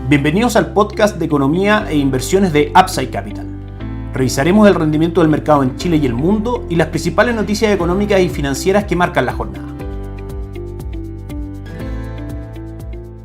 Bienvenidos al podcast de economía e inversiones de Upside Capital. Revisaremos el rendimiento del mercado en Chile y el mundo y las principales noticias económicas y financieras que marcan la jornada.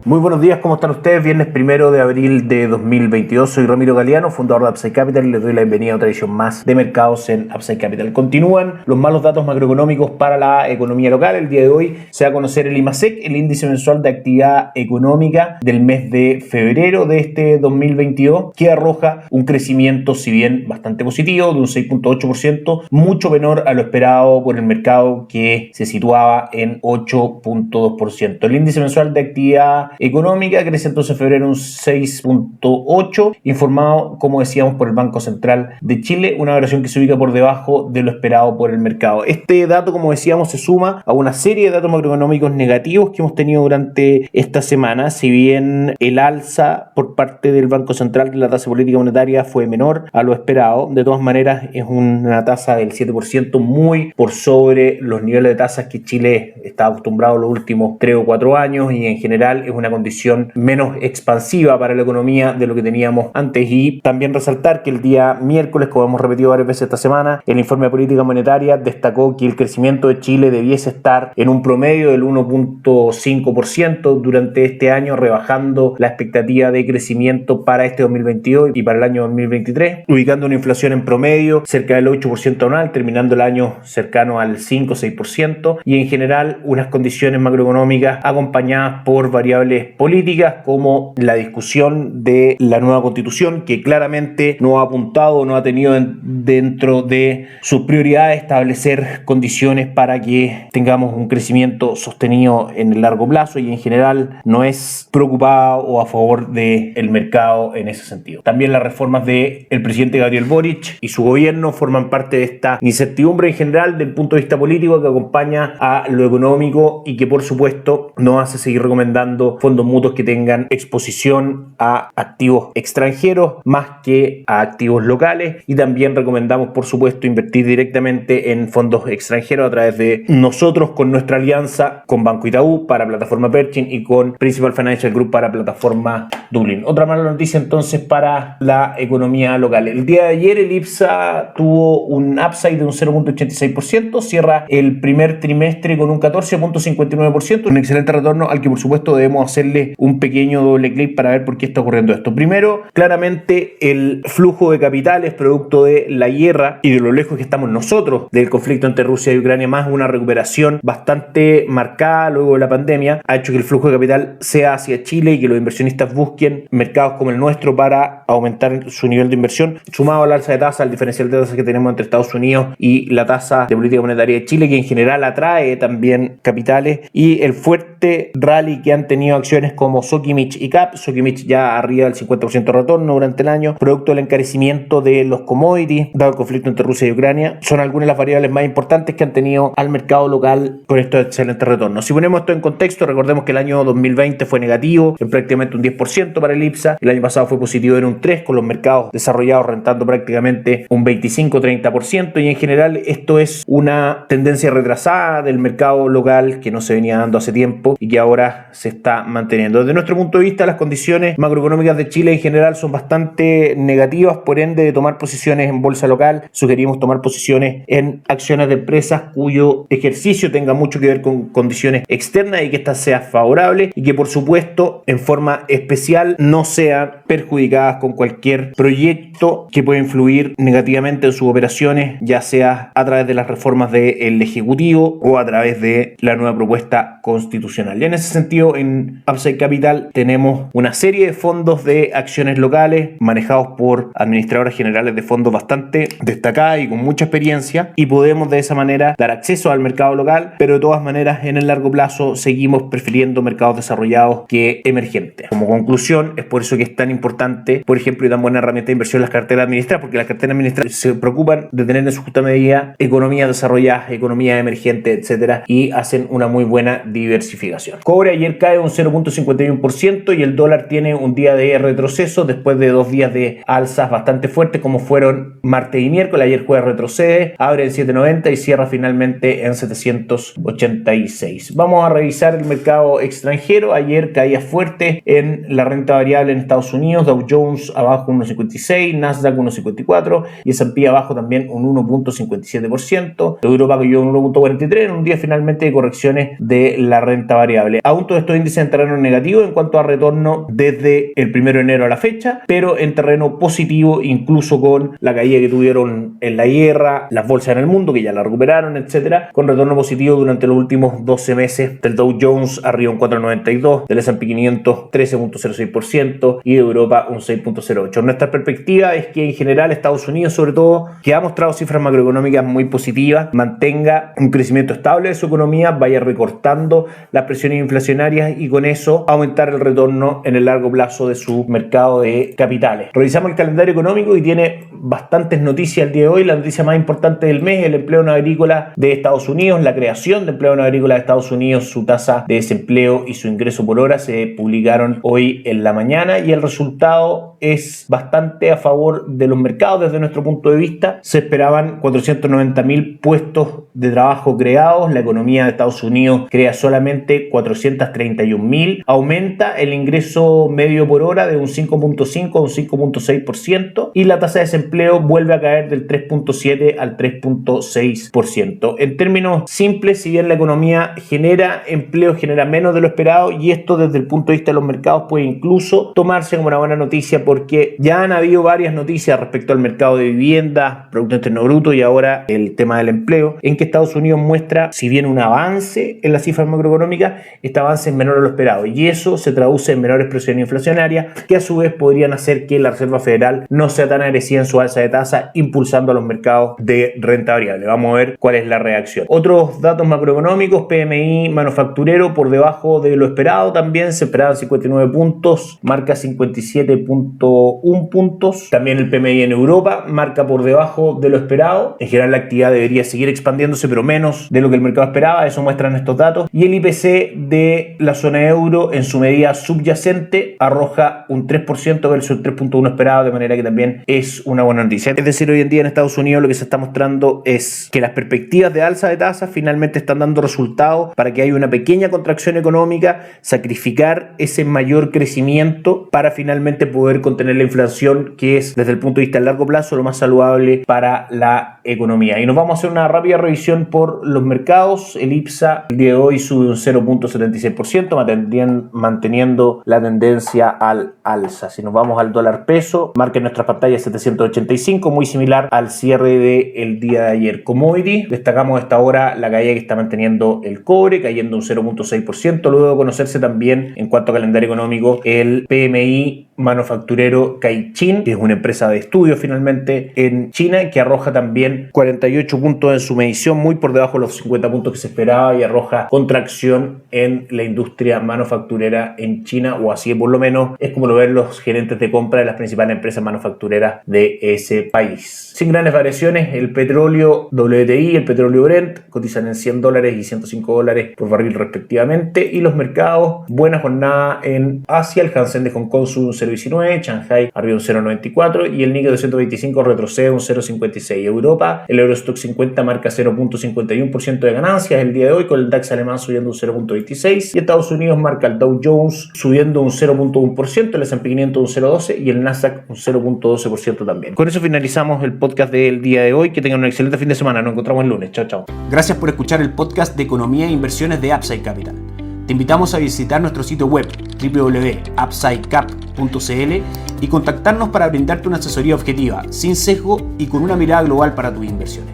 Muy buenos días, ¿cómo están ustedes? Viernes 1 de abril de 2022. Soy Ramiro Galeano, fundador de Upside Capital, y les doy la bienvenida a otra edición más de mercados en Upside Capital. Continúan los malos datos macroeconómicos para la economía local. El día de hoy se va a conocer el IMASEC, el índice mensual de actividad económica del mes de febrero de este 2022, que arroja un crecimiento, si bien bastante positivo, de un 6.8%, mucho menor a lo esperado por el mercado, que se situaba en 8.2%. El índice mensual de actividad económica crece entonces en febrero un 6.8, informado, como decíamos, por el Banco Central de Chile, una variación que se ubica por debajo de lo esperado por el mercado. Este dato, como decíamos, se suma a una serie de datos macroeconómicos negativos que hemos tenido durante esta semana. Si bien el alza por parte del Banco Central de la tasa política monetaria fue menor a lo esperado, de todas maneras es una tasa del 7%, muy por sobre los niveles de tasas que Chile está acostumbrado los últimos 3 o 4 años, y en general es una condición menos expansiva para la economía de lo que teníamos antes. Y también resaltar que el día miércoles, como hemos repetido varias veces esta semana, el informe de política monetaria destacó que el crecimiento de Chile debiese estar en un promedio del 1.5% durante este año, rebajando la expectativa de crecimiento para este 2022 y para el año 2023, ubicando una inflación en promedio cerca del 8% anual, terminando el año cercano al 5-6%, y en general unas condiciones macroeconómicas acompañadas por variables políticas como la discusión de la nueva constitución, que claramente no ha apuntado, no ha tenido dentro de sus prioridades establecer condiciones para que tengamos un crecimiento sostenido en el largo plazo, y en general no es preocupada o a favor del mercado en ese sentido. También las reformas del presidente Gabriel Boric y su gobierno forman parte de esta incertidumbre en general del punto de vista político que acompaña a lo económico, y que por supuesto nos hace seguir recomendando fondos mutuos que tengan exposición a activos extranjeros más que a activos locales, y también recomendamos por supuesto invertir directamente en fondos extranjeros a través de nosotros, con nuestra alianza con Banco Itaú para plataforma Pershing y con Principal Financial Group para plataforma Dublin. Otra mala noticia entonces para la economía local: el día de ayer el IPSA tuvo un upside de un 0.86%, cierra el primer trimestre con un 14.59%, un excelente retorno al que por supuesto debemos hacerle un pequeño doble clic para ver por qué está ocurriendo esto. Primero, claramente el flujo de capitales producto de la guerra y de lo lejos que estamos nosotros del conflicto entre Rusia y Ucrania, más una recuperación bastante marcada luego de la pandemia, ha hecho que el flujo de capital sea hacia Chile y que los inversionistas busquen mercados como el nuestro para aumentar su nivel de inversión, sumado al alza de tasa, al diferencial de tasas que tenemos entre Estados Unidos y la tasa de política monetaria de Chile, que en general atrae también capitales, y el fuerte rally que han tenido acciones como Sokimich y CAP. Sokimich ya arriba del 50% de retorno durante el año, producto del encarecimiento de los commodities dado el conflicto entre Rusia y Ucrania. Son algunas de las variables más importantes que han tenido al mercado local con estos excelentes retornos. Si ponemos esto en contexto, recordemos que el año 2020 fue negativo en prácticamente un 10% para el IPSA, el año pasado fue positivo en un 3%, con los mercados desarrollados rentando prácticamente un 25-30%, y en general esto es una tendencia retrasada del mercado local que no se venía dando hace tiempo y que ahora se está manteniendo. Desde nuestro punto de vista, las condiciones macroeconómicas de Chile en general son bastante negativas, por ende de tomar posiciones en bolsa local, sugerimos tomar posiciones en acciones de empresas cuyo ejercicio tenga mucho que ver con condiciones externas y que ésta sea favorable, y que por supuesto en forma especial no sean perjudicadas con cualquier proyecto que pueda influir negativamente en sus operaciones, ya sea a través de las reformas del Ejecutivo o a través de la nueva propuesta constitucional. Y en ese sentido, en Upside Capital tenemos una serie de fondos de acciones locales manejados por administradoras generales de fondos bastante destacadas y con mucha experiencia, y podemos de esa manera dar acceso al mercado local, pero de todas maneras en el largo plazo seguimos prefiriendo mercados desarrollados que emergentes. Como conclusión, es por eso que es tan importante, por ejemplo, y tan buena herramienta de inversión las carteras administradas, porque las carteras administradas se preocupan de tener en su justa medida economías desarrolladas, economías emergentes, etcétera, y hacen una muy buena diversificación. Cobre ayer cae un 0.51% y el dólar tiene un día de retroceso después de 2 días de alzas bastante fuertes como fueron martes y miércoles. Ayer jueves retrocede, abre en 7.90 y cierra finalmente en 786. Vamos a revisar el mercado extranjero. Ayer caía fuerte en la renta variable en Estados Unidos, Dow Jones abajo 1.56, Nasdaq 1.54 y S&P abajo también un 1.57%. Europa cayó un 1.43 en un día finalmente de correcciones de la renta variable. Aún todos estos índices en terreno negativo en cuanto a retorno desde el 1 de enero a la fecha, pero en terreno positivo incluso con la caída que tuvieron en la guerra, las bolsas en el mundo que ya la recuperaron, etcétera, con retorno positivo durante los últimos 12 meses del Dow Jones arriba un 4.92, del S&P 500 13.06% y de Europa un 6.08. Nuestra perspectiva es que en general Estados Unidos, sobre todo, que ha mostrado cifras macroeconómicas muy positivas, mantenga un crecimiento estable de su economía, vaya recortando las presiones inflacionarias y con eso aumentar el retorno en el largo plazo de su mercado de capitales. Revisamos el calendario económico y tiene bastantes noticias el día de hoy. La noticia más importante del mes es el empleo no agrícola de Estados Unidos, la creación de empleo no agrícola de Estados Unidos, su tasa de desempleo y su ingreso por hora se publicaron hoy en la mañana y el resultado es bastante a favor de los mercados desde nuestro punto de vista. Se esperaban 490.000 puestos de trabajo creados, la economía de Estados Unidos crea solamente 431.000, aumenta el ingreso medio por hora de un 5.5 a un 5.6% y la tasa de desempleo vuelve a caer del 3.7 al 3.6%. En términos simples, si bien la economía genera empleo, genera menos de lo esperado y esto desde el punto de vista de los mercados puede incluso tomarse como una buena noticia porque ya han habido varias noticias respecto al mercado de vivienda, Producto Interno Bruto y ahora el tema del empleo, en que Estados Unidos muestra, si bien un avance en las cifras macroeconómicas, este avance es menor a lo esperado y eso se traduce en menores presiones inflacionarias que a su vez podrían hacer que la Reserva Federal no sea tan agresiva en su alza de tasa, impulsando a los mercados de renta variable. Vamos a ver cuál es la reacción. Otros datos macroeconómicos, PMI manufacturero por debajo de lo esperado también, se esperaban 59 puntos, marca 57.1 puntos. También el PMI en Europa marca por debajo de lo esperado. En general la actividad debería seguir expandiéndose, pero menos de lo que el mercado esperaba, eso muestran estos datos. Y el IPC de la zona euro en su medida subyacente arroja un 3% versus el 3.1 esperado, de manera que también es una buena noticia. Es decir, hoy en día en Estados Unidos lo que se está mostrando es que las perspectivas de alza de tasas finalmente están dando resultados para que haya una pequeña contracción económica, sacrificar ese mayor crecimiento para finalmente poder contener la inflación, que es desde el punto de vista a largo plazo lo más saludable para la economía. Y nos vamos a hacer una rápida revisión por los mercados. El IPSA el día de hoy sube un 0.76%, manteniendo la tendencia al alza. Si nos vamos al dólar peso, marca en nuestra pantalla 785, muy similar al cierre del día de ayer. Commodity, destacamos a esta hora la caída que está manteniendo el cobre, cayendo un 0.6%, luego de conocerse también en cuanto a calendario económico el PMI manufacturero Caixin, que es una empresa de estudio finalmente en China, que arroja también 48 puntos en su medición, muy por debajo de los 50 puntos que se esperaba, y arroja contracción en la industria manufacturera en China, o así por lo menos es como lo ven los gerentes de compra de las principales empresas manufactureras de ese país. Sin grandes variaciones, el petróleo WTI y el petróleo Brent cotizan en $100 y $105 por barril respectivamente, y los mercados, buena jornada en Asia, el Hansen de Hong Kong sube un 0.19, Shanghai arriba un 0.94 y el Nikkei 225 retrocede un 0.56. Europa, el Eurostock 50 marca 0.51% de ganancias el día de hoy, con el DAX alemán subiendo un 0.26 y Estados Unidos marca el Dow Jones subiendo un 0.1%, el S&P 500 un 0.12 y el Nasdaq un 0.12% también. Con eso finalizamos el podcast del día de hoy. Que tengan un excelente fin de semana. Nos encontramos el lunes. Chao, chao. Gracias por escuchar el podcast de Economía e Inversiones de Upside Capital. Te invitamos a visitar nuestro sitio web www.upsidecap.cl y contactarnos para brindarte una asesoría objetiva, sin sesgo y con una mirada global para tus inversiones.